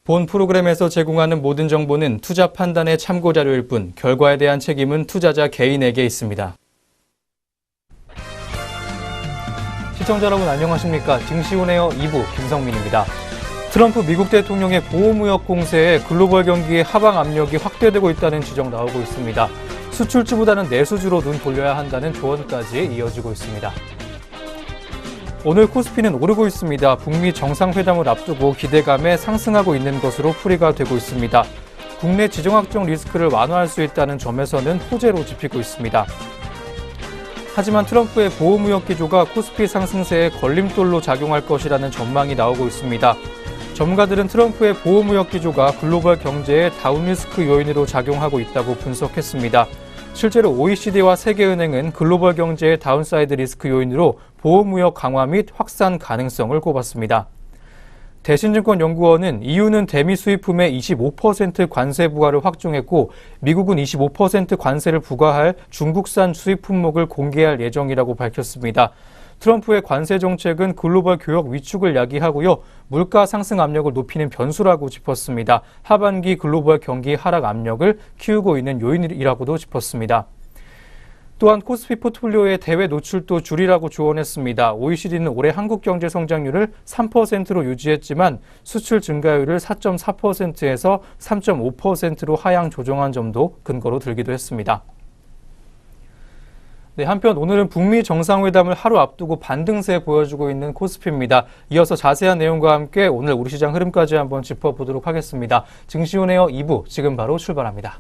본 프로그램에서 제공하는 모든 정보는 투자 판단의 참고 자료일 뿐 결과에 대한 책임은 투자자 개인에게 있습니다. 시청자 여러분 안녕하십니까? 증시온에어 2부 김성민입니다. 트럼프 미국 대통령의 보호무역 공세에 글로벌 경기의 하방 압력이 확대되고 있다는 지적 나오고 있습니다. 수출주보다는 내수주로 눈 돌려야 한다는 조언까지 이어지고 있습니다. 오늘 코스피는 오르고 있습니다. 북미 정상회담을 앞두고 기대감에 상승하고 있는 것으로 풀이가 되고 있습니다. 국내 지정학적 리스크를 완화할 수 있다는 점에서는 호재로 짚히고 있습니다. 하지만 트럼프의 보호무역 기조가 코스피 상승세에 걸림돌로 작용할 것이라는 전망이 나오고 있습니다. 전문가들은 트럼프의 보호무역 기조가 글로벌 경제의 다운리스크 요인으로 작용하고 있다고 분석했습니다. 실제로 OECD와 세계은행은 글로벌 경제의 다운사이드 리스크 요인으로 보호무역 강화 및 확산 가능성을 꼽았습니다. 대신증권연구원은 EU는 대미 수입품에 25% 관세 부과를 확정했고 미국은 25% 관세를 부과할 중국산 수입 품목을 공개할 예정이라고 밝혔습니다. 트럼프의 관세 정책은 글로벌 교역 위축을 야기하고요. 물가 상승 압력을 높이는 변수라고 짚었습니다. 하반기 글로벌 경기 하락 압력을 키우고 있는 요인이라고도 짚었습니다. 또한 코스피 포트폴리오의 대외 노출도 줄이라고 조언했습니다. OECD는 올해 한국 경제 성장률을 3%로 유지했지만 수출 증가율을 4.4%에서 3.5%로 하향 조정한 점도 근거로 들기도 했습니다. 네, 한편 오늘은 북미 정상회담을 하루 앞두고 반등세 보여주고 있는 코스피입니다. 이어서 자세한 내용과 함께 오늘 우리 시장 흐름까지 한번 짚어보도록 하겠습니다. 증시온에어 2부 지금 바로 출발합니다.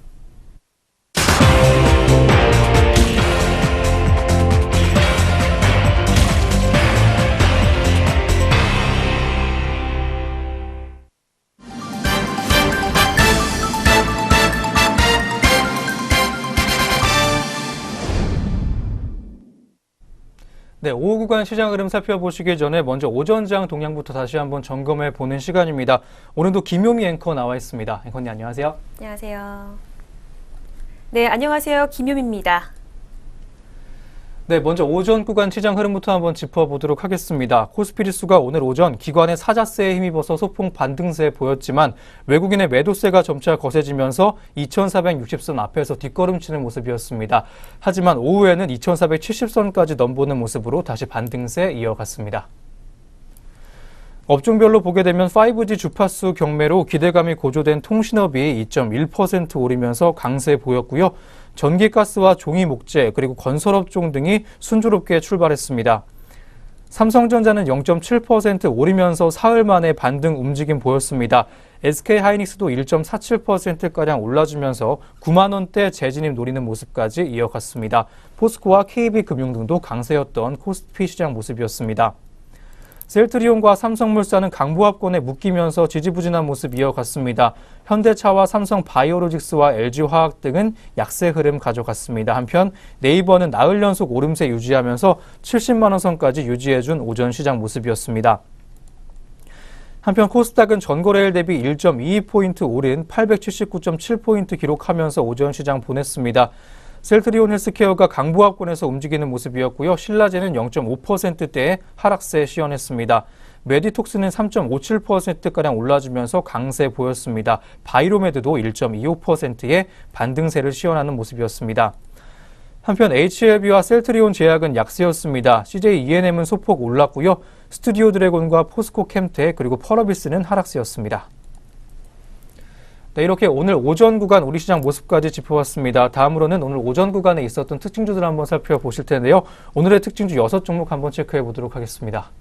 네, 오후 구간 시장 흐름 살펴보시기 전에 먼저 오전장 동향부터 다시 한번 점검해 보는 시간입니다. 오늘도 김용희 앵커 나와 있습니다. 앵커님 안녕하세요. 안녕하세요. 네, 안녕하세요. 김용희입니다. 네, 먼저 오전 구간 시장 흐름부터 한번 짚어보도록 하겠습니다. 코스피 지수가 오늘 오전 기관의 사자세에 힘입어서 소폭 반등세 보였지만 외국인의 매도세가 점차 거세지면서 2460선 앞에서 뒷걸음치는 모습이었습니다. 하지만 오후에는 2470선까지 넘보는 모습으로 다시 반등세 이어갔습니다. 업종별로 보게 되면 5G 주파수 경매로 기대감이 고조된 통신업이 2.1% 오르면서 강세 보였고요. 전기가스와 종이 목재 그리고 건설업종 등이 순조롭게 출발했습니다. 삼성전자는 0.7% 오르면서 사흘 만에 반등 움직임 보였습니다. SK하이닉스도 1.47%가량 올라주면서 9만 원대 재진입 노리는 모습까지 이어갔습니다. 포스코와 KB금융 등도 강세였던 코스피 시장 모습이었습니다. 셀트리온과 삼성물산은 강보합권에 묶이면서 지지부진한 모습 이어갔습니다. 현대차와 삼성바이오로직스와 LG화학 등은 약세 흐름 가져갔습니다. 한편 네이버는 나흘 연속 오름세 유지하면서 70만 원 선까지 유지해준 오전 시장 모습이었습니다. 한편 코스닥은 전거래일 대비 1.22포인트 오른 879.7포인트 기록하면서 오전 시장 보냈습니다. 셀트리온 헬스케어가 강보합권에서 움직이는 모습이었고요. 신라제는 0.5%대의 하락세 시연했습니다. 메디톡스는 3.57%가량 올라주면서 강세 보였습니다. 바이로메드도 1.25%의 반등세를 시연하는 모습이었습니다. 한편 HLB와 셀트리온 제약은 약세였습니다. CJ ENM은 소폭 올랐고요. 스튜디오 드래곤과 포스코 캠테 그리고 펄어비스는 하락세였습니다. 네, 이렇게 오늘 오전 구간 우리 시장 모습까지 짚어봤습니다. 다음으로는 오늘 오전 구간에 있었던 특징주들 한번 살펴보실 텐데요. 오늘의 특징주 6종목 한번 체크해 보도록 하겠습니다.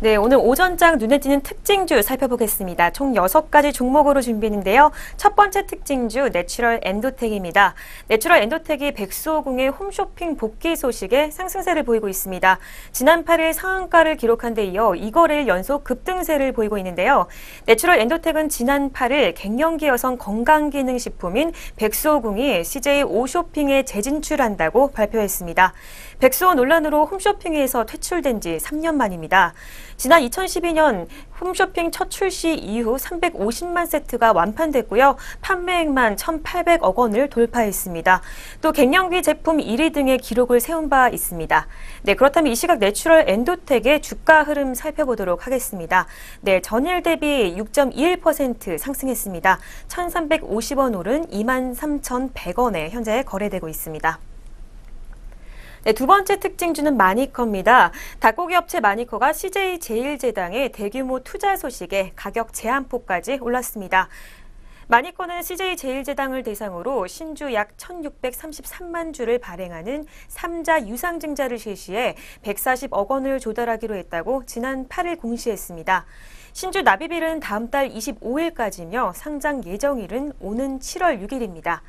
네, 오늘 오전장 눈에 띄는 특징주 살펴보겠습니다. 총 6가지 종목으로 준비했는데요. 첫 번째 특징주 내추럴 엔도텍입니다. 내추럴 엔도텍이 백수호궁의 홈쇼핑 복귀 소식에 상승세를 보이고 있습니다. 지난 8일 상한가를 기록한 데 이어 2거래일 연속 급등세를 보이고 있는데요. 내추럴 엔도텍은 지난 8일 갱년기 여성 건강기능식품인 백수호궁이 CJ 오쇼핑에 재진출한다고 발표했습니다. 백수호 논란으로 홈쇼핑에서 퇴출된 지 3년 만입니다. 지난 2012년 홈쇼핑 첫 출시 이후 350만 세트가 완판됐고요. 판매액만 1,800억 원을 돌파했습니다. 또 갱년기 제품 1위 등의 기록을 세운 바 있습니다. 네, 그렇다면 이 시각 내추럴 엔도텍의 주가 흐름 살펴보도록 하겠습니다. 네, 전일 대비 6.21% 상승했습니다. 1,350원 오른 23,100원에 현재 거래되고 있습니다. 네, 두 번째 특징주는 마니커입니다. 닭고기 업체 마니커가 CJ제일제당의 대규모 투자 소식에 가격 제한포까지 올랐습니다. 마니커는 CJ제일제당을 대상으로 신주 약 1,633만 주를 발행하는 3자 유상증자를 실시해 140억 원을 조달하기로 했다고 지난 8일 공시했습니다. 신주 납입일은 다음 달 25일까지며 상장 예정일은 오는 7월 6일입니다.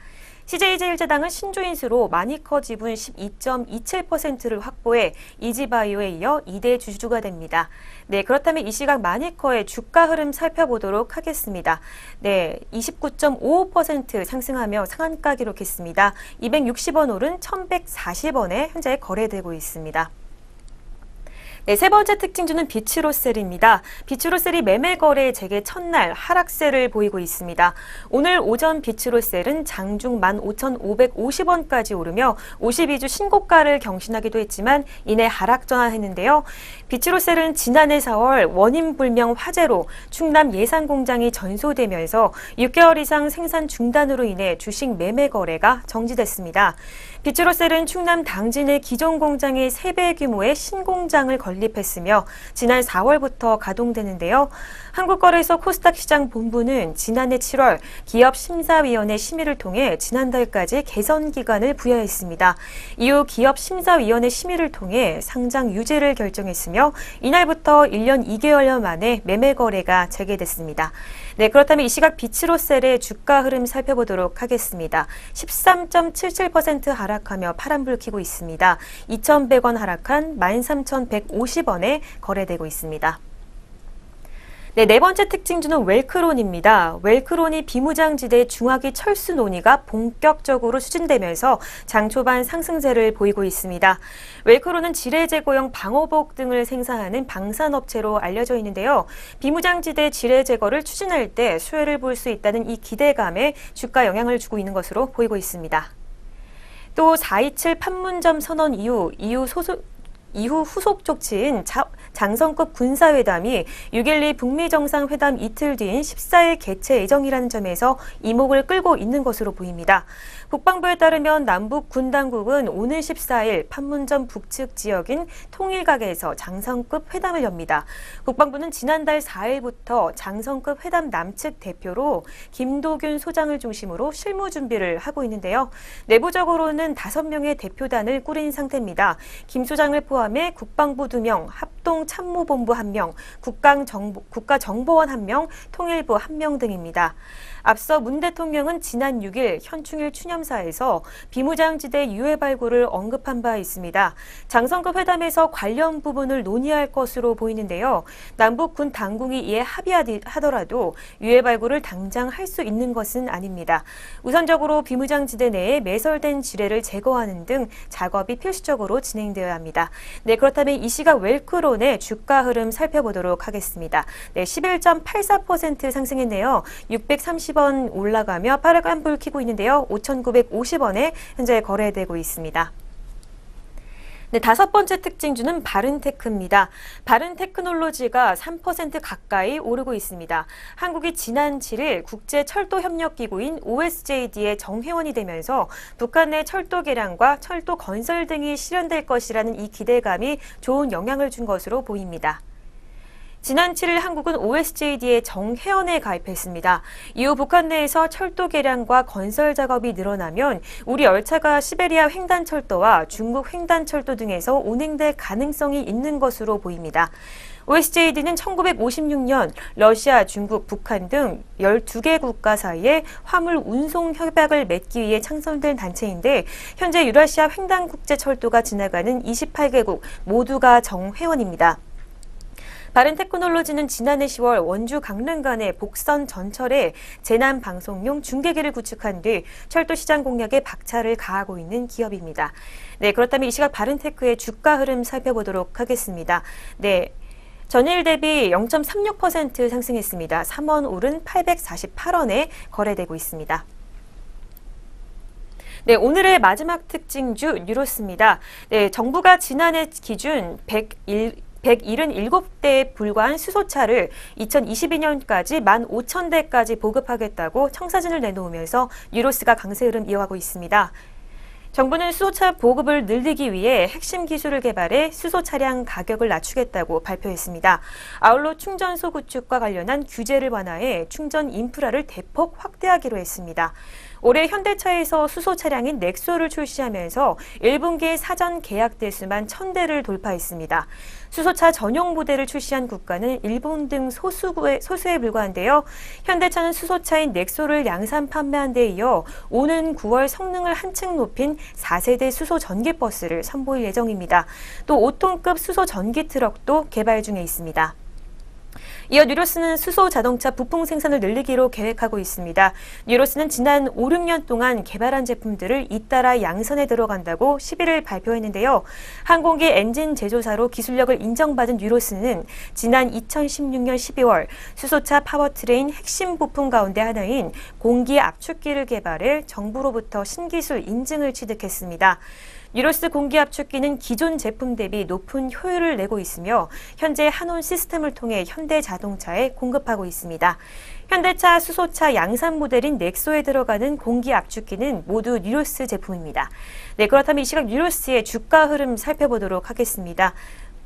CJ제일제당은 신주 인수로 마니커 지분 12.27%를 확보해 이지바이오에 이어 2대 주주가 됩니다. 네, 그렇다면 이 시각 마니커의 주가 흐름 살펴보도록 하겠습니다. 네, 29.55% 상승하며 상한가 기록했습니다. 260원 오른 1,140원에 현재 거래되고 있습니다. 네, 세 번째 특징주는 비츠로셀입니다. 비츠로셀이 매매 거래 재개 첫날 하락세를 보이고 있습니다. 오늘 오전 비츠로셀은 장중 15,550원까지 오르며 52주 신고가를 경신하기도 했지만 이내 하락 전환했는데요. 비츠로셀은 지난해 4월 원인 불명 화재로 충남 예산 공장이 전소되면서 6개월 이상 생산 중단으로 인해 주식 매매 거래가 정지됐습니다. 비츠로셀은 충남 당진의 기존 공장의 3배 규모의 신공장을 건립했으며 지난 4월부터 가동되는데요. 한국거래소 코스닥 시장 본부는 지난해 7월 기업심사위원회 심의를 통해 지난달까지 개선 기간을 부여했습니다. 이후 기업심사위원회 심의를 통해 상장 유지를 결정했으며 이날부터 1년 2개월여 만에 매매 거래가 재개됐습니다. 네, 그렇다면 이 시각 비츠로셀의 주가 흐름 살펴보도록 하겠습니다. 13.77% 하락하며 파란불 켜고 있습니다. 2,100원 하락한 13,150원에 거래되고 있습니다. 네, 네 번째 특징주는 웰크론입니다. 웰크론이 비무장지대 중화기 철수 논의가 본격적으로 추진되면서 장 초반 상승세를 보이고 있습니다. 웰크론은 지뢰제거용 방호복 등을 생산하는 방산업체로 알려져 있는데요. 비무장지대 지뢰 제거를 추진할 때 수혜를 볼 수 있다는 이 기대감에 주가 영향을 주고 있는 것으로 보이고 있습니다. 또 4.27 판문점 선언 이후 후속 조치인 장성급 군사회담이 6.12 북미 정상회담 이틀 뒤인 14일 개최 예정이라는 점에서 이목을 끌고 있는 것으로 보입니다. 국방부에 따르면 남북 군 당국은 오는 14일 판문점 북측 지역인 통일각에서 장성급 회담을 엽니다. 국방부는 지난달 4일부터 장성급 회담 남측 대표로 김도균 소장을 중심으로 실무 준비를 하고 있는데요. 내부적으로는 5명의 대표단을 꾸린 상태입니다. 김 소장을 포함해 국방부 2명, 합동참모본부 1명, 국가정보원 1명, 통일부 1명 등입니다. 앞서 문 대통령은 지난 6일 현충일 추념사에서 비무장지대 유해 발굴을 언급한 바 있습니다. 장성급 회담에서 관련 부분을 논의할 것으로 보이는데요. 남북 군 당국이 이에 합의하더라도 유해 발굴을 당장 할 수 있는 것은 아닙니다. 우선적으로 비무장지대 내에 매설된 지뢰를 제거하는 등 작업이 필수적으로 진행되어야 합니다. 네, 그렇다면 이 시각 웰크론의 주가 흐름 살펴보도록 하겠습니다. 네, 11.84% 상승했네요. 630원 올라가며 파란불 켜고 있는데요. 5,950원에 현재 거래되고 있습니다. 네, 다섯 번째 특징주는 바른테크입니다. 바른테크놀로지가 3% 가까이 오르고 있습니다. 한국이 지난 7일 국제철도협력기구인 OSJD의 정회원이 되면서 북한 내 철도 개량과 철도 건설 등이 실현될 것이라는 이 기대감이 좋은 영향을 준 것으로 보입니다. 지난 7일 한국은 OSJD의 정회원에 가입했습니다. 이후 북한 내에서 철도 개량과 건설 작업이 늘어나면 우리 열차가 시베리아 횡단철도와 중국 횡단철도 등에서 운행될 가능성이 있는 것으로 보입니다. OSJD는 1956년 러시아, 중국, 북한 등 12개 국가 사이에 화물 운송 협약을 맺기 위해 창설된 단체인데 현재 유라시아 횡단국제철도가 지나가는 28개국 모두가 정회원입니다. 바른테크놀로지는 지난해 10월 원주 강릉 간의 복선 전철에 재난 방송용 중계기를 구축한 뒤 철도 시장 공략에 박차를 가하고 있는 기업입니다. 네, 그렇다면 이 시각 바른테크의 주가 흐름 살펴보도록 하겠습니다. 네. 전일 대비 0.36% 상승했습니다. 3원 오른 848원에 거래되고 있습니다. 네, 오늘의 마지막 특징주 뉴로스입니다. 네, 정부가 지난해 기준 177대에 불과한 수소차를 2022년까지 15,000대까지 보급하겠다고 청사진을 내놓으면서 뉴로스가 강세 흐름 이어가고 있습니다. 정부는 수소차 보급을 늘리기 위해 핵심 기술을 개발해 수소 차량 가격을 낮추겠다고 발표했습니다. 아울러 충전소 구축과 관련한 규제를 완화해 충전 인프라를 대폭 확대하기로 했습니다. 올해 현대차에서 수소 차량인 넥소를 출시하면서 1분기 사전 계약 대수만 1,000대를 돌파했습니다. 수소차 전용 모델을 출시한 국가는 일본 등 소수에 불과한데요. 현대차는 수소차인 넥소를 양산 판매한 데 이어 오는 9월 성능을 한층 높인 4세대 수소 전기버스를 선보일 예정입니다. 또 5톤급 수소 전기 트럭도 개발 중에 있습니다. 이어 뉴로스는 수소 자동차 부품 생산을 늘리기로 계획하고 있습니다. 뉴로스는 지난 5, 6년 동안 개발한 제품들을 잇따라 양산에 들어간다고 11일 발표했는데요. 항공기 엔진 제조사로 기술력을 인정받은 뉴로스는 지난 2016년 12월 수소차 파워트레인 핵심 부품 가운데 하나인 공기 압축기를 개발해 정부로부터 신기술 인증을 취득했습니다. 뉴로스 공기압축기는 기존 제품 대비 높은 효율을 내고 있으며 현재 한온 시스템을 통해 현대자동차에 공급하고 있습니다. 현대차, 수소차 양산 모델인 넥소에 들어가는 공기압축기는 모두 뉴로스 제품입니다. 네, 그렇다면 이 시각 뉴로스의 주가 흐름 살펴보도록 하겠습니다.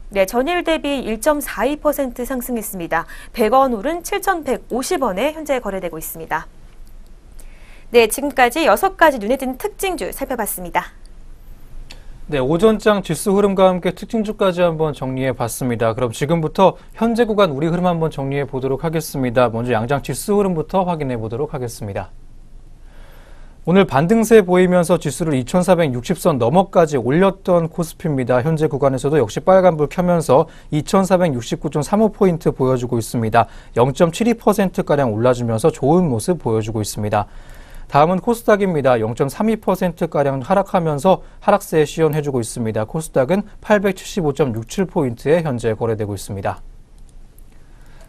네, 전일 대비 1.42% 상승했습니다. 100원 오른 7,150원에 현재 거래되고 있습니다. 네, 지금까지 6가지 눈에 띄는 특징주 살펴봤습니다. 네, 오전장 지수 흐름과 함께 특징주까지 한번 정리해 봤습니다. 그럼 지금부터 현재 구간 우리 흐름 한번 정리해 보도록 하겠습니다. 먼저 양장 지수 흐름부터 확인해 보도록 하겠습니다. 오늘 반등세 보이면서 지수를 2460선 너머까지 올렸던 코스피입니다. 현재 구간에서도 역시 빨간불 켜면서 2469.35포인트 보여주고 있습니다. 0.72%가량 올라주면서 좋은 모습 보여주고 있습니다. 다음은 코스닥입니다. 0.32%가량 하락하면서 하락세에 시연해주고 있습니다. 코스닥은 875.67포인트에 현재 거래되고 있습니다.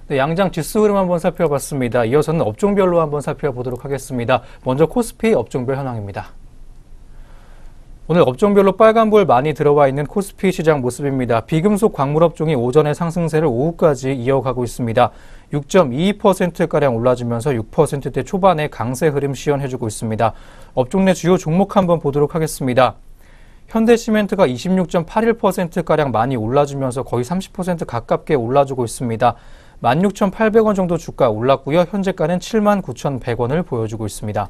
네, 양장 지수 흐름 한번 살펴봤습니다. 이어서는 업종별로 한번 살펴보도록 하겠습니다. 먼저 코스피 업종별 현황입니다. 오늘 업종별로 빨간불 많이 들어와 있는 코스피 시장 모습입니다. 비금속 광물업종이 오전의 상승세를 오후까지 이어가고 있습니다. 6.22%가량 올라주면서 6%대 초반의 강세 흐름 시연해주고 있습니다. 업종 내 주요 종목 한번 보도록 하겠습니다. 현대시멘트가 26.81%가량 많이 올라주면서 거의 30% 가깝게 올라주고 있습니다. 16,800원 정도 주가 올랐고요. 현재가는 79,100원을 보여주고 있습니다.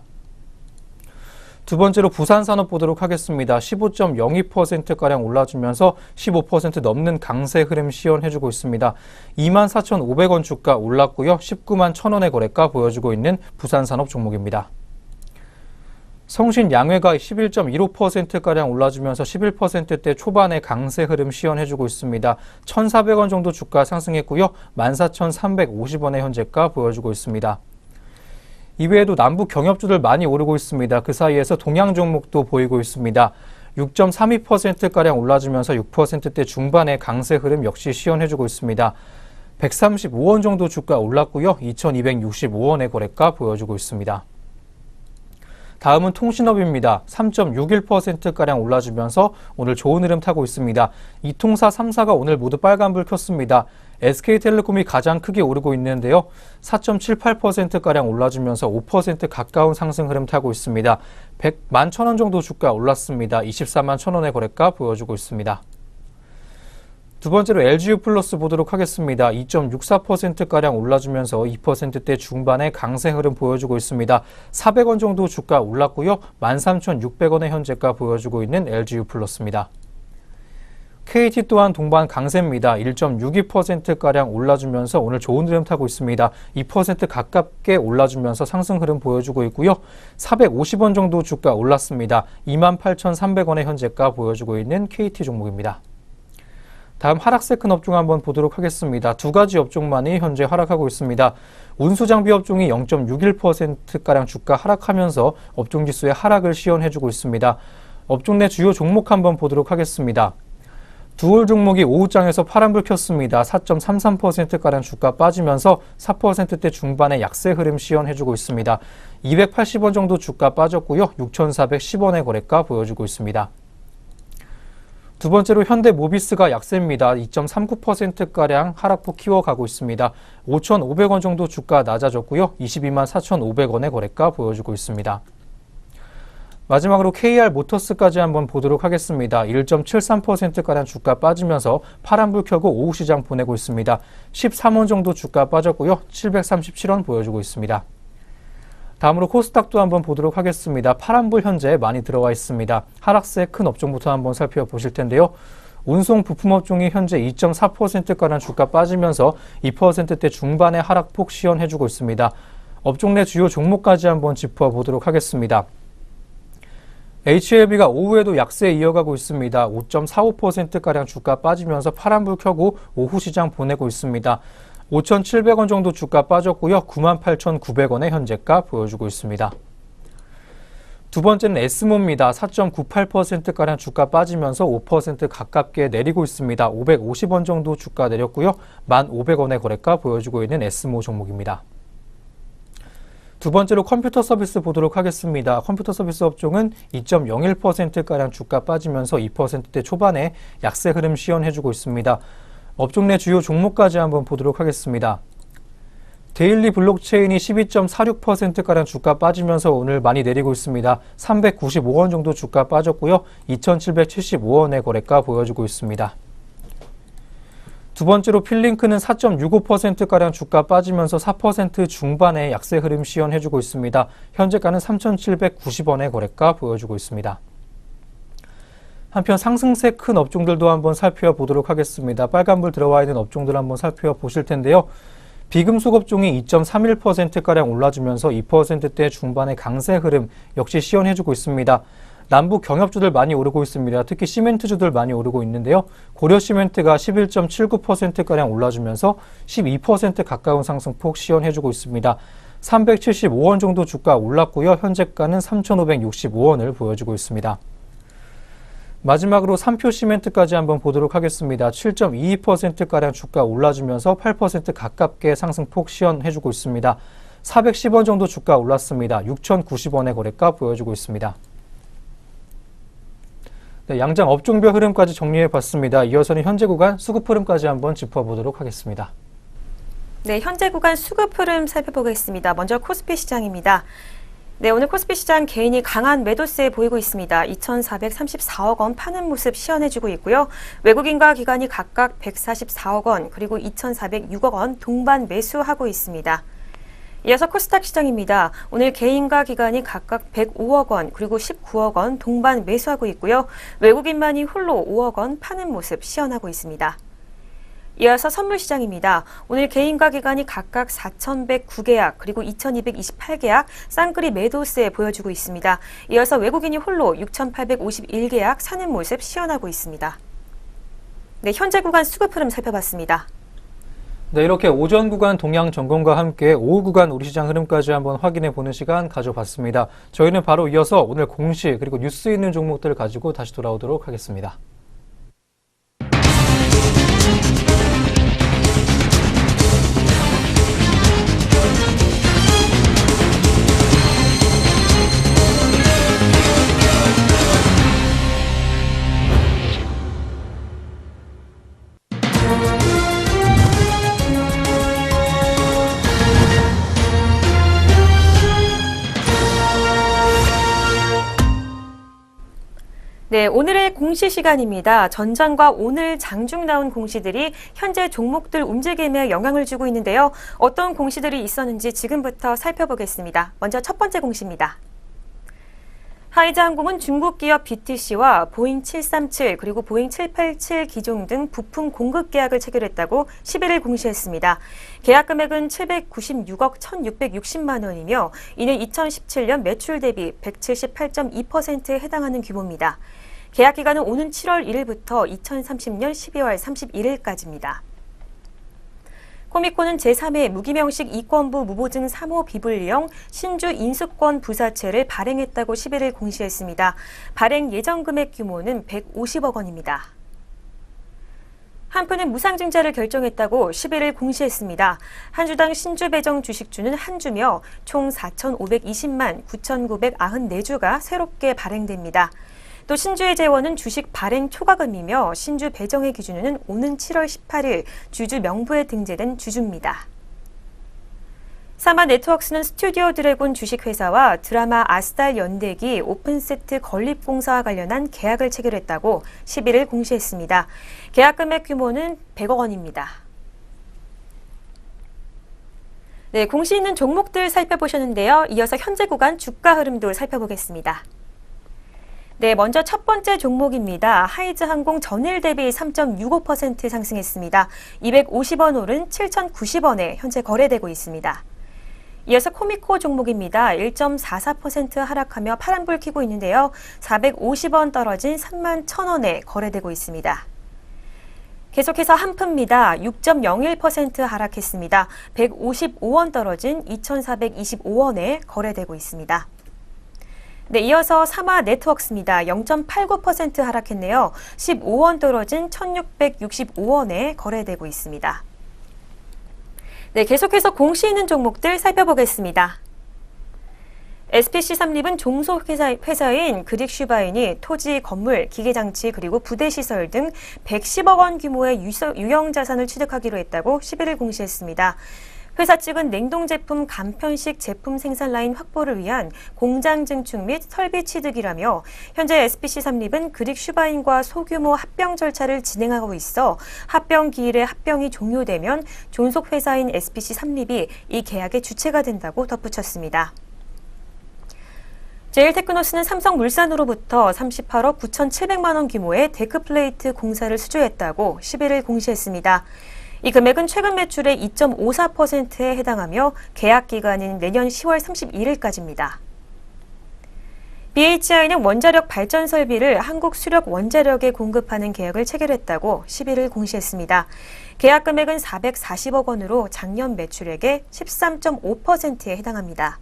두 번째로 부산산업 보도록 하겠습니다. 15.02%가량 올라주면서 15% 넘는 강세 흐름 시연해주고 있습니다. 24,500원 주가 올랐고요. 19만 1,000원의 거래가 보여주고 있는 부산산업 종목입니다. 성신양회가 11.15%가량 올라주면서 11%대 초반의 강세 흐름 시연해주고 있습니다. 1,400원 정도 주가 상승했고요. 14,350원의 현재가 보여주고 있습니다. 이외에도 남북 경협주들 많이 오르고 있습니다. 그 사이에서 동양 종목도 보이고 있습니다. 6.32%가량 올라주면서 6%대 중반의 강세 흐름 역시 시연해주고 있습니다. 135원 정도 주가 올랐고요. 2,265원의 거래가 보여주고 있습니다. 다음은 통신업입니다. 3.61%가량 올라주면서 오늘 좋은 흐름 타고 있습니다. 이통사 3사가 오늘 모두 빨간불 켰습니다. SK텔레콤이 가장 크게 오르고 있는데요. 4.78%가량 올라주면서 5% 가까운 상승 흐름 타고 있습니다. 100만 1,000원 정도 주가 올랐습니다. 24만 1,000원의 거래가 보여주고 있습니다. 두 번째로 LGU 플러스 보도록 하겠습니다. 2.64%가량 올라주면서 2%대 중반의 강세 흐름 보여주고 있습니다. 400원 정도 주가 올랐고요. 13,600원의 현재가 보여주고 있는 LGU 플러스입니다. KT 또한 동반 강세입니다. 1.62%가량 올라주면서 오늘 좋은 흐름 타고 있습니다. 2% 가깝게 올라주면서 상승 흐름 보여주고 있고요. 450원 정도 주가 올랐습니다. 28,300원의 현재가 보여주고 있는 KT 종목입니다. 다음 하락세 큰 업종 한번 보도록 하겠습니다. 두 가지 업종만이 현재 하락하고 있습니다. 운수장비 업종이 0.61%가량 주가 하락하면서 업종지수의 하락을 시연해주고 있습니다. 업종 내 주요 종목 한번 보도록 하겠습니다. 두올 종목이 오후장에서 파란불 켰습니다. 4.33%가량 주가 빠지면서 4%대 중반의 약세 흐름 시연해주고 있습니다. 280원 정도 주가 빠졌고요. 6,410원의 거래가 보여주고 있습니다. 두 번째로 현대모비스가 약세입니다. 2.39%가량 하락폭 키워가고 있습니다. 5,500원 정도 주가 낮아졌고요. 22만 4,500원의 거래가 보여주고 있습니다. 마지막으로 KR모터스까지 한번 보도록 하겠습니다. 1.73%가량 주가 빠지면서 파란불 켜고 오후 시장 보내고 있습니다. 13원 정도 주가 빠졌고요. 737원 보여주고 있습니다. 다음으로 코스닥도 한번 보도록 하겠습니다. 파란불 현재 많이 들어와 있습니다. 하락세 큰 업종부터 한번 살펴보실 텐데요. 운송 부품 업종이 현재 2.4%가량 주가 빠지면서 2%대 중반의 하락폭 시연해주고 있습니다. 업종 내 주요 종목까지 한번 짚어보도록 하겠습니다. HLB가 오후에도 약세 이어가고 있습니다. 5.45%가량 주가 빠지면서 파란불 켜고 오후 시장 보내고 있습니다. 5,700원 정도 주가 빠졌고요. 98,900원의 현재가 보여주고 있습니다. 두 번째는 에스모입니다. 4.98%가량 주가 빠지면서 5% 가깝게 내리고 있습니다. 550원 정도 주가 내렸고요. 1,500원의 거래가 보여주고 있는 에스모 종목입니다. 두 번째로 컴퓨터 서비스 보도록 하겠습니다. 컴퓨터 서비스 업종은 2.01%가량 주가 빠지면서 2%대 초반에 약세 흐름 시연해주고 있습니다. 업종 내 주요 종목까지 한번 보도록 하겠습니다. 데일리 블록체인이 12.46%가량 주가 빠지면서 오늘 많이 내리고 있습니다. 395원 정도 주가 빠졌고요. 2,775원의 거래가 보여주고 있습니다. 두 번째로 필링크는 4.65%가량 주가 빠지면서 4% 중반의 약세 흐름 시연해주고 있습니다. 현재가는 3,790원의 거래가 보여주고 있습니다. 한편 상승세 큰 업종들도 한번 살펴보도록 하겠습니다. 빨간불 들어와 있는 업종들 한번 살펴보실 텐데요. 비금속 업종이 2.31%가량 올라주면서 2%대 중반의 강세 흐름 역시 시연해주고 있습니다. 남북 경협주들 많이 오르고 있습니다. 특히 시멘트주들 많이 오르고 있는데요. 고려시멘트가 11.79%가량 올라주면서 12% 가까운 상승폭 시연해주고 있습니다. 375원 정도 주가 올랐고요. 현재가는 3,565원을 보여주고 있습니다. 마지막으로 삼표시멘트까지 한번 보도록 하겠습니다. 7.22%가량 주가 올라주면서 8% 가깝게 상승폭 시연해주고 있습니다. 410원 정도 주가 올랐습니다. 6,090원의 거래가 보여주고 있습니다. 네, 양장 업종별 흐름까지 정리해봤습니다. 이어서는 현재 구간 수급 흐름까지 한번 짚어보도록 하겠습니다. 네, 현재 구간 수급 흐름 살펴보겠습니다. 먼저 코스피 시장입니다. 네, 오늘 코스피 시장 개인이 강한 매도세 보이고 있습니다. 2,434억 원 파는 모습 시연해주고 있고요. 외국인과 기관이 각각 144억 원 그리고 2,406억 원 동반 매수하고 있습니다. 이어서 코스닥 시장입니다. 오늘 개인과 기관이 각각 105억 원 그리고 19억 원 동반 매수하고 있고요. 외국인만이 홀로 5억 원 파는 모습 시연하고 있습니다. 이어서 선물시장입니다. 오늘 개인과 기관이 각각 4,109계약 그리고 2,228계약 쌍끌이 매도세 보여주고 있습니다. 이어서 외국인이 홀로 6,851계약 사는 모습 시연하고 있습니다. 네, 현재 구간 수급 흐름 살펴봤습니다. 네, 이렇게 오전 구간 동향 점검과 함께 오후 구간 우리 시장 흐름까지 한번 확인해 보는 시간 가져봤습니다. 저희는 바로 이어서 오늘 공시 그리고 뉴스 있는 종목들을 가지고 다시 돌아오도록 하겠습니다. 네, 오늘의 공시 시간입니다. 전장과 오늘 장중 나온 공시들이 현재 종목들 움직임에 영향을 주고 있는데요. 어떤 공시들이 있었는지 지금부터 살펴보겠습니다. 먼저 첫 번째 공시입니다. 하이자항공은 중국 기업 BTC와 보잉 737 그리고 보잉 787 기종 등 부품 공급 계약을 체결했다고 11일 공시했습니다. 계약 금액은 796억 1,660만 원이며 이는 2017년 매출 대비 178.2%에 해당하는 규모입니다. 계약 기간은 오는 7월 1일부터 2030년 12월 31일까지입니다. 코미코는 제3회 무기명식 이권부 무보증 3호 비불리형 신주 인수권 부사채를 발행했다고 11일 공시했습니다. 발행 예정 금액 규모는 150억 원입니다. 한편은 무상증자를 결정했다고 11일 공시했습니다. 한 주당 신주 배정 주식주는 한 주며 총 4,520만 9,994주가 새롭게 발행됩니다. 또 신주의 재원은 주식 발행 초과금이며 신주 배정의 기준은 오는 7월 18일 주주 명부에 등재된 주주입니다. 사마네트워크스는 스튜디오 드래곤 주식회사와 드라마 아스달 연대기 오픈세트 건립공사와 관련한 계약을 체결했다고 11일 공시했습니다. 계약 금액 규모는 100억 원입니다. 네, 공시 있는 종목들 살펴보셨는데요. 이어서 현재 구간 주가 흐름도 살펴보겠습니다. 네, 먼저 첫 번째 종목입니다. 하이즈항공 전일 대비 3.65% 상승했습니다. 250원 오른 7,090원에 현재 거래되고 있습니다. 이어서 코미코 종목입니다. 1.44% 하락하며 파란불 켜고 있는데요. 450원 떨어진 31,000원에 거래되고 있습니다. 계속해서 한프입니다. 6.01% 하락했습니다. 155원 떨어진 2,425원에 거래되고 있습니다. 네, 이어서 사마네트워크스입니다. 0.89% 하락했네요. 15원 떨어진 1,665원에 거래되고 있습니다. 네, 계속해서 공시 있는 종목들 살펴보겠습니다. SPC 삼립은 종속회사인 그릭슈바인이 토지, 건물, 기계장치 그리고 부대시설 등 110억 원 규모의 유형자산을 취득하기로 했다고 11일 공시했습니다. 회사 측은 냉동제품 간편식 제품 생산 라인 확보를 위한 공장 증축 및 설비 취득이라며 현재 SPC 삼립은 그릭슈바인과 소규모 합병 절차를 진행하고 있어 합병 기일에 합병이 종료되면 존속회사인 SPC 삼립이 이 계약의 주체가 된다고 덧붙였습니다. 제일테크노스는 삼성물산으로부터 38억 9,700만 원 규모의 데크플레이트 공사를 수주했다고 11일 공시했습니다. 이 금액은 최근 매출의 2.54%에 해당하며 계약 기간인 내년 10월 31일까지입니다. BHI는 원자력 발전 설비를 한국수력원자력에 공급하는 계약을 체결했다고 11일 공시했습니다. 계약 금액은 440억 원으로 작년 매출액의 13.5%에 해당합니다.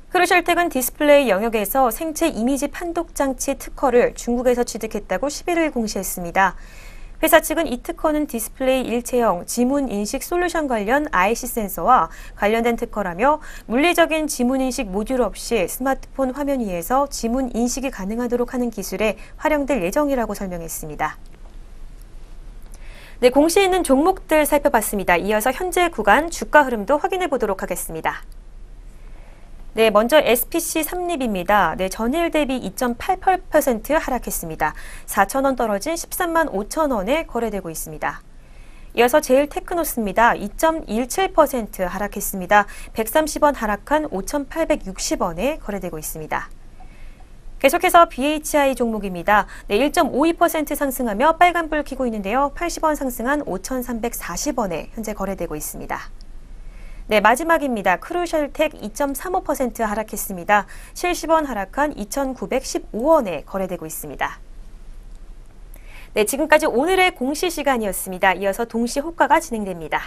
크루셜텍은 디스플레이 영역에서 생체 이미지 판독 장치 특허를 중국에서 취득했다고 11일 공시했습니다. 회사 측은 이 특허는 디스플레이 일체형 지문 인식 솔루션 관련 IC 센서와 관련된 특허라며 물리적인 지문 인식 모듈 없이 스마트폰 화면 위에서 지문 인식이 가능하도록 하는 기술에 활용될 예정이라고 설명했습니다. 네, 공시 있는 종목들 살펴봤습니다. 이어서 현재 구간 주가 흐름도 확인해 보도록 하겠습니다. 네, 먼저 SPC 삼립입니다. 네, 전일 대비 2.88% 하락했습니다. 4,000원 떨어진 13만 5천원에 거래되고 있습니다. 이어서 제일테크노스입니다. 2.17% 하락했습니다. 130원 하락한 5,860원에 거래되고 있습니다. 계속해서 BHI 종목입니다. 네, 1.52% 상승하며 빨간불 켜고 있는데요. 80원 상승한 5,340원에 현재 거래되고 있습니다. 네, 마지막입니다. 크루셜텍 2.35% 하락했습니다. 70원 하락한 2,915원에 거래되고 있습니다. 네, 지금까지 오늘의 공시 시간이었습니다. 이어서 동시 호가가 진행됩니다.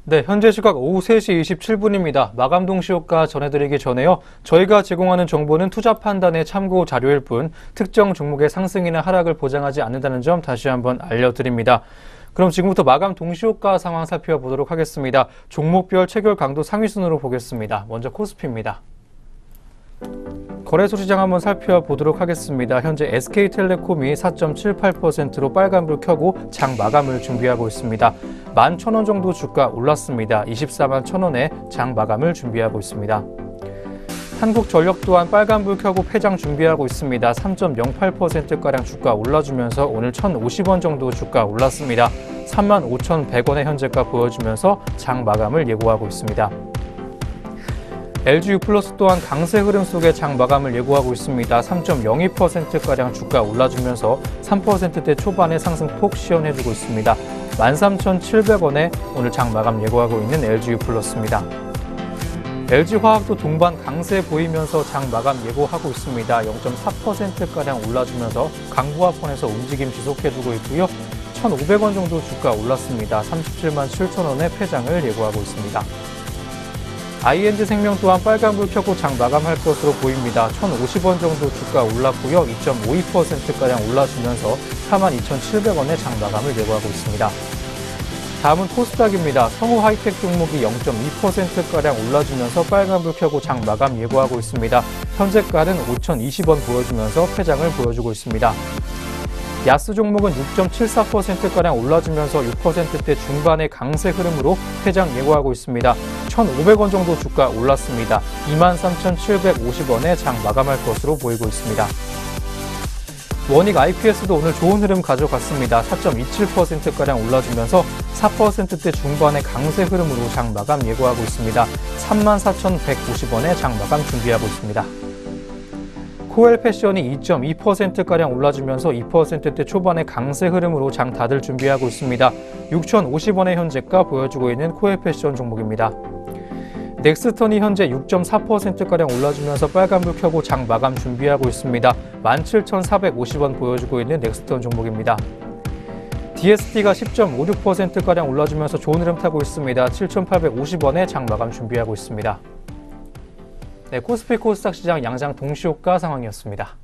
네, 현재 시각 오후 3시 27분입니다. 마감 동시효과 전해드리기 전에요. 저희가 제공하는 정보는 투자 판단의 참고 자료일 뿐 특정 종목의 상승이나 하락을 보장하지 않는다는 점 다시 한번 알려드립니다. 그럼 지금부터 마감 동시효과 상황 살펴보도록 하겠습니다. 종목별 체결 강도 상위 순으로 보겠습니다. 먼저 코스피입니다. 거래소 시장 한번 살펴보도록 하겠습니다. 현재 SK텔레콤이 4.78%로 빨간불 켜고 장 마감을 준비하고 있습니다. 11,000원 정도 주가 올랐습니다. 24만 1,000원에 장 마감을 준비하고 있습니다. 한국전력 또한 빨간불 켜고 폐장 준비하고 있습니다. 3.08%가량 주가 올라주면서 오늘 1,050원 정도 주가 올랐습니다. 35,100원의 현재가 보여주면서 장 마감을 예고하고 있습니다. LGU 플러스 또한 강세 흐름 속에 장 마감을 예고하고 있습니다. 3.02%가량 주가 올라주면서 3%대 초반의 상승폭 시연해주고 있습니다. 13,700원에 오늘 장 마감 예고하고 있는 LGU 플러스입니다. LG화학도 동반 강세 보이면서 장 마감 예고하고 있습니다. 0.4%가량 올라주면서 강보합권에서 움직임 지속해주고 있고요. 1,500원 정도 주가 올랐습니다. 37만 7천원의 폐장을 예고하고 있습니다. ING생명 또한 빨간불 켜고 장 마감할 것으로 보입니다. 1,050원 정도 주가 올랐고요. 2.52%가량 올라주면서 42,700원의 장 마감을 예고하고 있습니다. 다음은 코스닥입니다. 성우 하이텍 종목이 0.2%가량 올라주면서 빨간불 켜고 장 마감 예고하고 있습니다. 현재가는 5,020원 보여주면서 폐장을 보여주고 있습니다. 야스 종목은 6.74%가량 올라주면서 6%대 중반의 강세 흐름으로 폐장 예고하고 있습니다. 1,500원 정도 주가 올랐습니다. 23,750원에 장 마감할 것으로 보이고 있습니다. 원익 IPS도 오늘 좋은 흐름 가져갔습니다. 4.27%가량 올라주면서 4%대 중반의 강세 흐름으로 장 마감 예고하고 있습니다. 34,190원에 장 마감 준비하고 있습니다. 코엘패션이 2.2%가량 올라주면서 2%대 초반의 강세 흐름으로 장 닫을 준비하고 있습니다. 6,050원의 현재가 보여주고 있는 코엘패션 종목입니다. 넥스턴이 현재 6.4%가량 올라주면서 빨간불 켜고 장 마감 준비하고 있습니다. 17,450원 보여주고 있는 넥스턴 종목입니다. DST가 10.56%가량 올라주면서 좋은 흐름 타고 있습니다. 7,850원에 장 마감 준비하고 있습니다. 네, 코스피 코스닥 시장 양장 동시효과 상황이었습니다.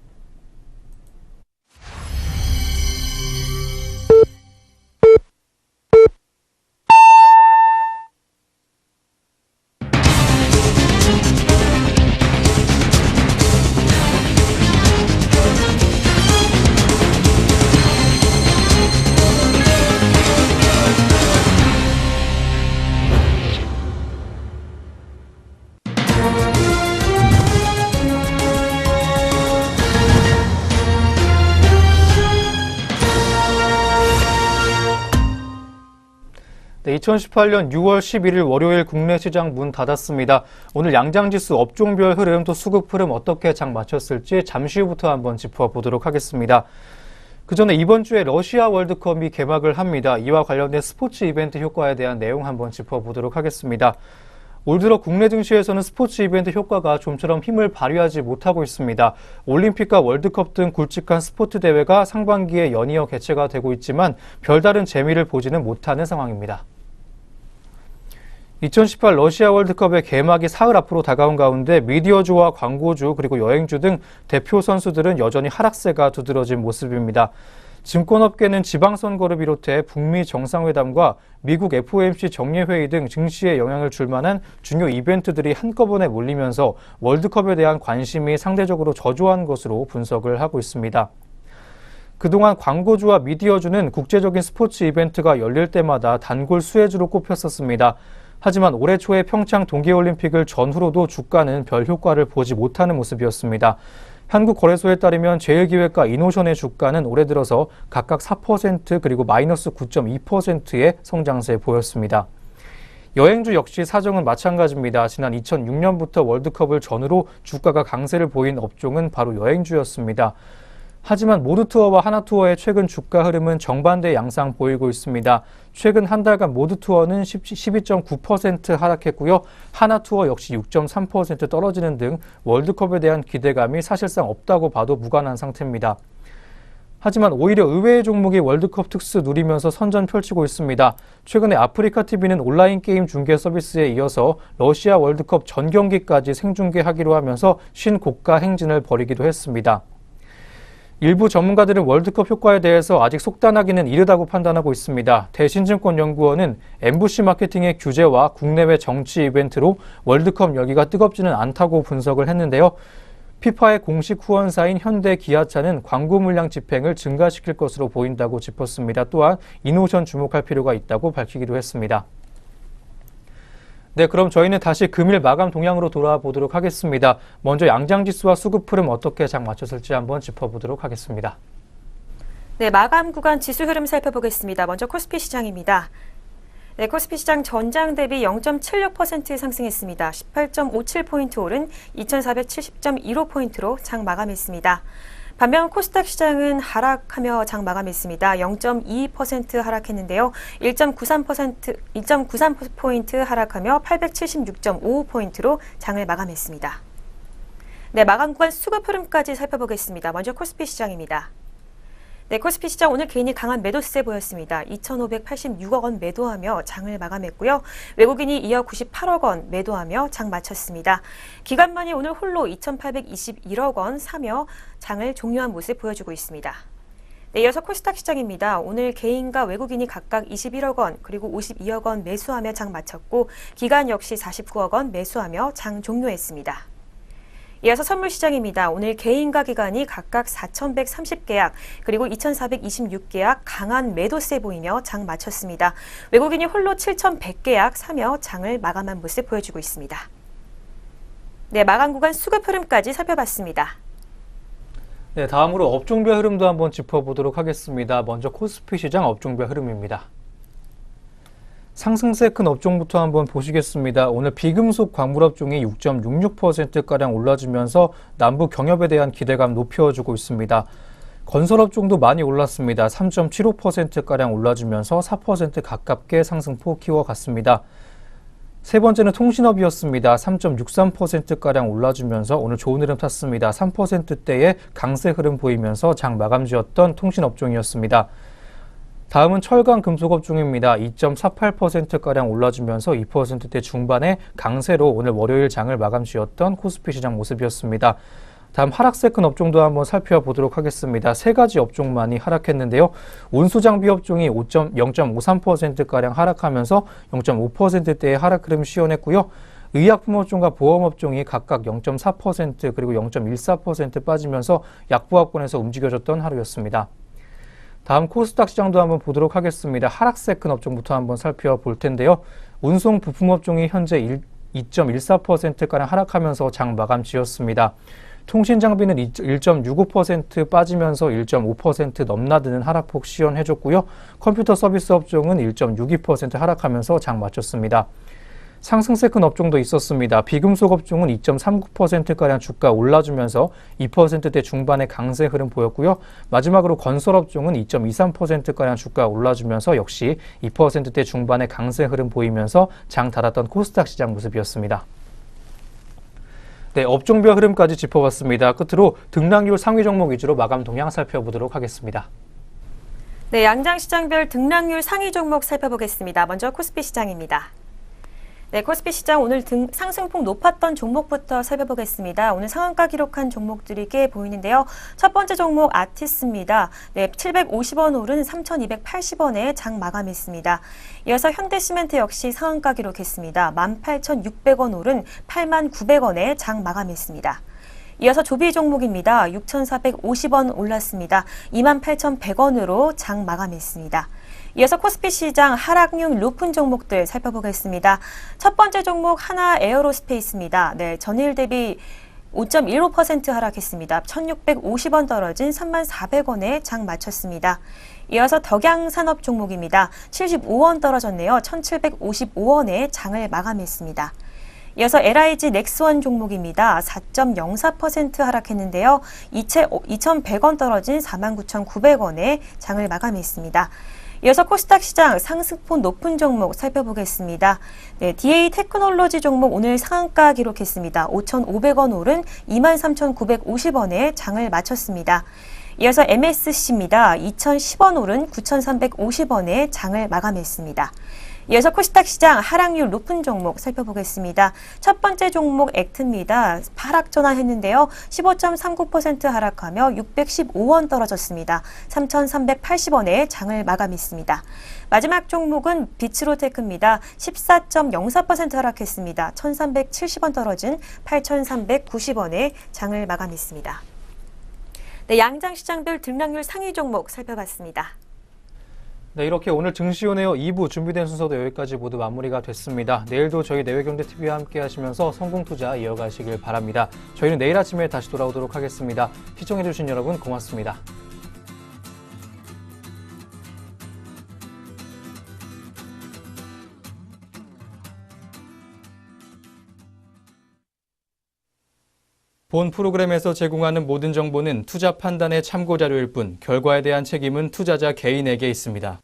네, 2018년 6월 11일 월요일 국내 시장 문 닫았습니다. 오늘 양장지수 업종별 흐름 또 수급 흐름 어떻게 장 마쳤을지 잠시 후부터 한번 짚어보도록 하겠습니다. 그 전에 이번 주에 러시아 월드컵이 개막을 합니다. 이와 관련된 스포츠 이벤트 효과에 대한 내용 한번 짚어보도록 하겠습니다. 올 들어 국내 증시에서는 스포츠 이벤트 효과가 좀처럼 힘을 발휘하지 못하고 있습니다. 올림픽과 월드컵 등 굵직한 스포츠 대회가 상반기에 연이어 개최가 되고 있지만 별다른 재미를 보지는 못하는 상황입니다. 2018 러시아 월드컵의 개막이 사흘 앞으로 다가온 가운데 미디어주와 광고주 그리고 여행주 등 대표 선수들은 여전히 하락세가 두드러진 모습입니다. 증권업계는 지방선거를 비롯해 북미 정상회담과 미국 FOMC 정례회의 등 증시에 영향을 줄 만한 중요 이벤트들이 한꺼번에 몰리면서 월드컵에 대한 관심이 상대적으로 저조한 것으로 분석을 하고 있습니다. 그동안 광고주와 미디어주는 국제적인 스포츠 이벤트가 열릴 때마다 단골 수혜주로 꼽혔었습니다. 하지만 올해 초에 평창 동계올림픽을 전후로도 주가는 별 효과를 보지 못하는 모습이었습니다. 한국거래소에 따르면 제일기획과 이노션의 주가는 올해 들어서 각각 4% 그리고 마이너스 9.2%의 성장세 보였습니다. 여행주 역시 사정은 마찬가지입니다. 지난 2006년부터 월드컵을 전후로 주가가 강세를 보인 업종은 바로 여행주였습니다. 하지만 모두투어와 하나투어의 최근 주가 흐름은 정반대 양상 보이고 있습니다. 최근 한 달간 모두투어는 12.9% 하락했고요. 하나투어 역시 6.3% 떨어지는 등 월드컵에 대한 기대감이 사실상 없다고 봐도 무관한 상태입니다. 하지만 오히려 의외의 종목이 월드컵 특수 누리면서 선전 펼치고 있습니다. 최근에 아프리카TV는 온라인 게임 중계 서비스에 이어서 러시아 월드컵 전 경기까지 생중계하기로 하면서 신고가 행진을 벌이기도 했습니다. 일부 전문가들은 월드컵 효과에 대해서 아직 속단하기는 이르다고 판단하고 있습니다. 대신증권연구원은 MBC 마케팅의 규제와 국내외 정치 이벤트로 월드컵 열기가 뜨겁지는 않다고 분석을 했는데요. 피파의 공식 후원사인 현대 기아차는 광고 물량 집행을 증가시킬 것으로 보인다고 짚었습니다. 또한 이 노선 주목할 필요가 있다고 밝히기도 했습니다. 네, 그럼 저희는 다시 금일 마감 동향으로 돌아와 보도록 하겠습니다. 먼저 양장지수와 수급 흐름 어떻게 장 맞췄을지 한번 짚어보도록 하겠습니다. 네, 마감 구간 지수 흐름 살펴보겠습니다. 먼저 코스피 시장입니다. 네, 코스피 시장 전장 대비 0.76% 상승했습니다. 18.57포인트 오른 2470.15포인트로 장 마감했습니다. 반면 코스닥 시장은 하락하며 장 마감했습니다. 0.22% 하락했는데요. 1.93포인트 하락하며 876.55포인트로 장을 마감했습니다. 네, 마감 구간 수급 흐름까지 살펴보겠습니다. 먼저 코스피 시장입니다. 네, 코스피 시장 오늘 개인이 강한 매도세 보였습니다. 2,586억 원 매도하며 장을 마감했고요. 외국인이 이어 98억 원 매도하며 장 마쳤습니다. 기관만이 오늘 홀로 2,821억 원 사며 장을 종료한 모습 보여주고 있습니다. 네, 이어서 코스닥 시장입니다. 오늘 개인과 외국인이 각각 21억 원 그리고 52억 원 매수하며 장 마쳤고 기관 역시 49억 원 매수하며 장 종료했습니다. 이어서 선물시장입니다. 오늘 개인과 기관이 각각 4,130계약 그리고 2,426계약 강한 매도세 보이며 장 마쳤습니다. 외국인이 홀로 7,100계약 사며 장을 마감한 모습 보여주고 있습니다. 네, 마감 구간 수급 흐름까지 살펴봤습니다. 네, 다음으로 업종별 흐름도 한번 짚어보도록 하겠습니다. 먼저 코스피 시장 업종별 흐름입니다. 상승세 큰 업종부터 한번 보시겠습니다. 오늘 비금속 광물업종이 6.66%가량 올라주면서 남북 경협에 대한 기대감 높여주고 있습니다. 건설업종도 많이 올랐습니다. 3.75%가량 올라주면서 4% 가깝게 상승폭 키워갔습니다. 세 번째는 통신업이었습니다. 3.63%가량 올라주면서 오늘 좋은 흐름 탔습니다. 3%대의 강세 흐름 보이면서 장 마감지였던 통신업종이었습니다. 다음은 철강 금속업종입니다. 2.48%가량 올라주면서 2%대 중반의 강세로 오늘 월요일 장을 마감지었던 코스피 시장 모습이었습니다. 다음 하락세 큰 업종도 한번 살펴보도록 하겠습니다. 세 가지 업종만이 하락했는데요. 운수장비 업종이 0.53%가량 하락하면서 0.5%대의 하락 흐름 시현했고요. 의약품 업종과 보험 업종이 각각 0.4% 그리고 0.14% 빠지면서 약보합권에서 움직여졌던 하루였습니다. 다음 코스닥 시장도 한번 보도록 하겠습니다. 하락세 큰 업종부터 한번 살펴볼 텐데요. 운송 부품 업종이 현재 2.14%가량 하락하면서 장 마감 지었습니다. 통신 장비는 1.65% 빠지면서 1.5% 넘나드는 하락폭 시현해줬고요. 컴퓨터 서비스 업종은 1.62% 하락하면서 장 마쳤습니다. 상승세 큰 업종도 있었습니다. 비금속 업종은 2.39%가량 주가 올라주면서 2%대 중반의 강세 흐름 보였고요. 마지막으로 건설 업종은 2.23%가량 주가 올라주면서 역시 2%대 중반의 강세 흐름 보이면서 장 닫았던 코스닥 시장 모습이었습니다. 네, 업종별 흐름까지 짚어봤습니다. 끝으로 등락률 상위 종목 위주로 마감 동향 살펴보도록 하겠습니다. 네, 양장시장별 등락률 상위 종목 살펴보겠습니다. 먼저 코스피 시장입니다. 네, 코스피 시장 오늘 상승폭 높았던 종목부터 살펴보겠습니다. 오늘 상한가 기록한 종목들이 꽤 보이는데요. 첫 번째 종목 아티스입니다. 네, 750원 오른 3,280원에 장 마감했습니다. 이어서 현대시멘트 역시 상한가 기록했습니다. 18,600원 오른 8,900원에 장 마감했습니다. 이어서 조비 종목입니다. 6,450원 올랐습니다. 28,100원으로 장 마감했습니다. 이어서 코스피 시장 하락률 높은 종목들 살펴보겠습니다. 첫 번째 종목 하나 에어로스페이스입니다. 네, 전일 대비 5.15% 하락했습니다. 1,650원 떨어진 34,000원에 장 마쳤습니다. 이어서 덕양산업 종목입니다. 75원 떨어졌네요. 1,755원에 장을 마감했습니다. 이어서 LIG 넥스원 종목입니다. 4.04% 하락했는데요. 2,100원 떨어진 49,900원에 장을 마감했습니다. 이어서 코스닥 시장 상승폭 높은 종목 살펴보겠습니다. 네, DA 테크놀로지 종목 오늘 상한가 기록했습니다. 5,500원 오른 23,950원에 장을 마쳤습니다. 이어서 MSC입니다. 2,010원 오른 9,350원에 장을 마감했습니다. 이어서 코스닥 시장 하락률 높은 종목 살펴보겠습니다. 첫 번째 종목 액트입니다. 하락 전환했는데요. 15.39% 하락하며 615원 떨어졌습니다. 3,380원에 장을 마감했습니다. 마지막 종목은 비츠로테크입니다. 14.04% 하락했습니다. 1,370원 떨어진 8,390원에 장을 마감했습니다. 네, 양장시장별 등락률 상위 종목 살펴봤습니다. 네, 이렇게 오늘 증시오네어 2부 준비된 순서도 여기까지 모두 마무리가 됐습니다. 내일도 저희 내외경제TV와 함께 하시면서 성공투자 이어가시길 바랍니다. 저희는 내일 아침에 다시 돌아오도록 하겠습니다. 시청해주신 여러분 고맙습니다. 본 프로그램에서 제공하는 모든 정보는 투자 판단의 참고 자료일 뿐 결과에 대한 책임은 투자자 개인에게 있습니다.